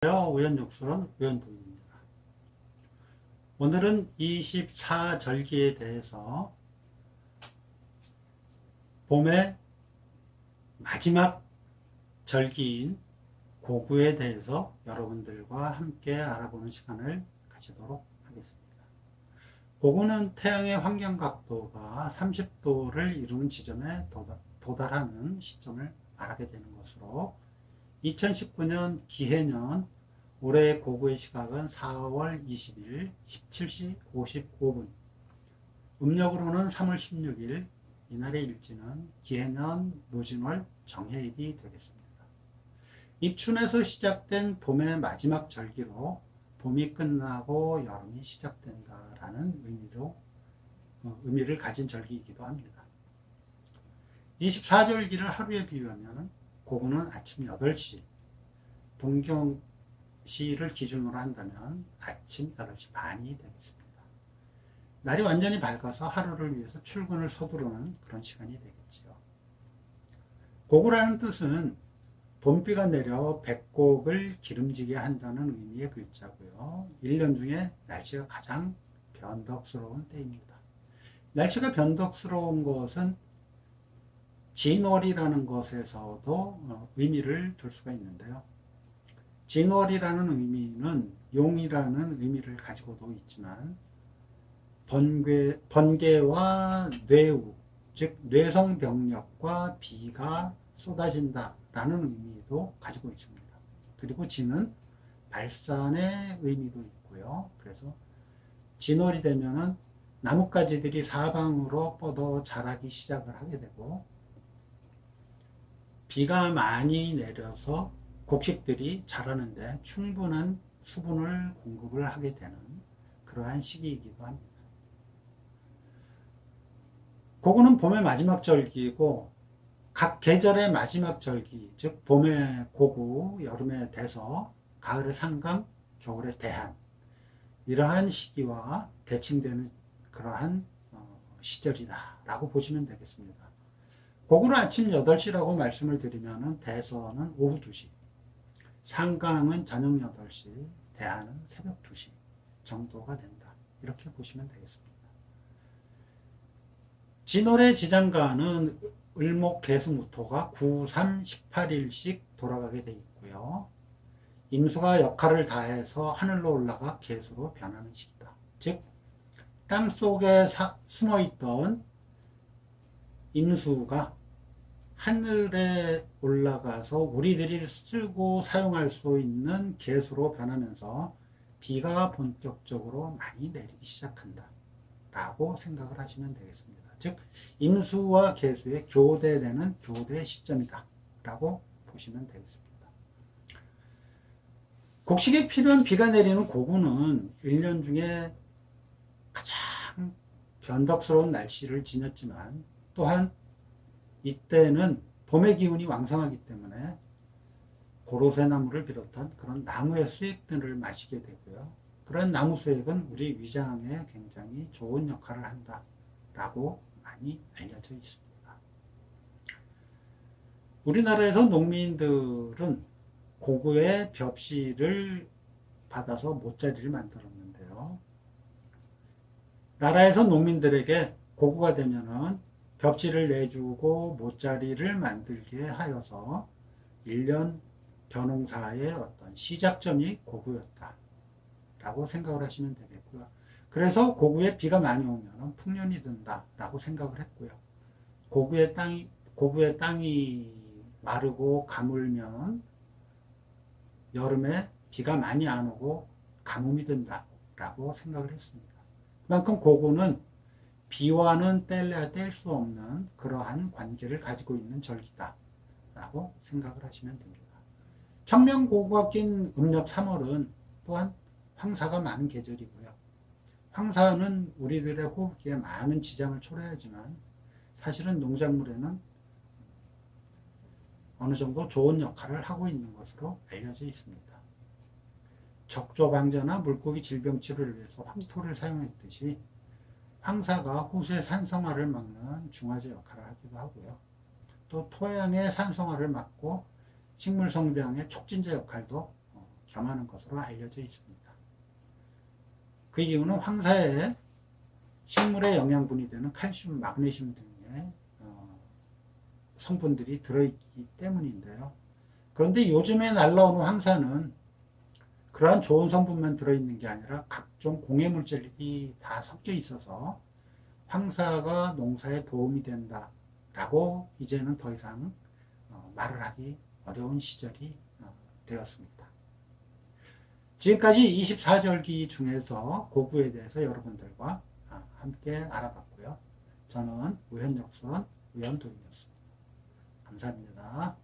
우연육술은 우연도입니다. 오늘은 24절기에 대해서 봄의 마지막 절기인 고구에 대해서 여러분들과 함께 알아보는 시간을 가지도록 하겠습니다. 고구는 태양의 환경각도가 30도를 이루는 지점에 도달하는 시점을 말하게 되는 것으로 2019년 기해년 올해의 고구의 시각은 4월 20일 17시 55분, 음력으로는 3월 16일, 이날의 일지는 기해년 무진월 정해일이 되겠습니다. 입춘에서 시작된 봄의 마지막 절기로 봄이 끝나고 여름이 시작된다라는 의미를 가진 절기이기도 합니다. 24절기를 하루에 비유하면 고구는 아침 8시, 동경시를 기준으로 한다면 아침 8시 반이 되겠습니다. 날이 완전히 밝아서 하루를 위해서 출근을 서두르는 그런 시간이 되겠지요. 고구라는 뜻은 봄비가 내려 백곡을 기름지게 한다는 의미의 글자고요. 1년 중에 날씨가 가장 변덕스러운 때입니다. 날씨가 변덕스러운 것은 진월이라는 것에서도 의미를 둘 수가 있는데요. 진월이라는 의미는 용이라는 의미를 가지고도 있지만 번개와 뇌우, 즉 뇌성병력과 비가 쏟아진다라는 의미도 가지고 있습니다. 그리고 진은 발산의 의미도 있고요. 그래서 진월이 되면은 나뭇가지들이 사방으로 뻗어 자라기 시작을 하게 되고, 비가 많이 내려서 곡식들이 자라는데 충분한 수분을 공급을 하게 되는 그러한 시기이기도 합니다. 고구는 봄의 마지막 절기이고 각 계절의 마지막 절기, 즉 봄의 고구, 여름의 대서, 가을의 상감, 겨울의 대한, 이러한 시기와 대칭되는 그러한 시절이다 라고 보시면 되겠습니다. 고구는 아침 8시라고 말씀을 드리면 대서는 오후 2시, 상강은 저녁 8시, 대하는 새벽 2시 정도가 된다. 이렇게 보시면 되겠습니다. 진월의 지장간은 을목 계수무토가 9, 3, 18일씩 돌아가게 되어 있고요. 임수가 역할을 다해서 하늘로 올라가 계수로 변하는 시기다. 즉 땅속에 숨어있던 임수가 하늘에 올라가서 우리들이 쓰고 사용할 수 있는 계수로 변하면서 비가 본격적으로 많이 내리기 시작한다 라고 생각을 하시면 되겠습니다. 즉 임수와 계수의 교대되는 교대 시점이다 라고 보시면 되겠습니다. 곡식에 필요한 비가 내리는 고구는 1년 중에 가장 변덕스러운 날씨를 지녔지만 또한 이때는 봄의 기운이 왕성하기 때문에 고로쇠나무를 비롯한 그런 나무의 수액들을 마시게 되고요. 그런 나무 수액은 우리 위장에 굉장히 좋은 역할을 한다라고 많이 알려져 있습니다. 우리나라에서 농민들은 고구의 벽시를 받아서 못자리를 만들었는데요. 나라에서 농민들에게 고구가 되면은 벽지를 내주고 못자리를 만들게 하여서 1년 벼농사의 어떤 시작점이 고구였다 라고 생각을 하시면 되겠고요. 그래서 고구에 비가 많이 오면 풍년이 든다 라고 생각을 했고요. 고구의 땅이 마르고 가물면 여름에 비가 많이 안 오고 가뭄이 든다 라고 생각을 했습니다. 그만큼 고구는 비와는 뗄 수 없는 그러한 관계를 가지고 있는 절기다 라고 생각을 하시면 됩니다. 청명고구가 낀 음력 3월은 또한 황사가 많은 계절이고요. 황사는 우리들의 호흡기에 많은 지장을 초래하지만 사실은 농작물에는 어느 정도 좋은 역할을 하고 있는 것으로 알려져 있습니다. 적조방제나 물고기 질병 치료를 위해서 황토를 사용했듯이 황사가 호수의 산성화를 막는 중화제 역할을 하기도 하고요. 또 토양의 산성화를 막고 식물 성장의 촉진제 역할도 겸하는 것으로 알려져 있습니다. 그 이유는 황사에 식물의 영양분이 되는 칼슘, 마그네슘 등의 성분들이 들어있기 때문인데요. 그런데 요즘에 날라오는 황사는 그러한 좋은 성분만 들어있는 게 아니라 각종 공해물질이 다 섞여 있어서 황사가 농사에 도움이 된다라고 이제는 더 이상 말을 하기 어려운 시절이 되었습니다. 지금까지 24절기 중에서 고구에 대해서 여러분들과 함께 알아봤고요. 저는 우현역순 우현도인이었습니다. 감사합니다.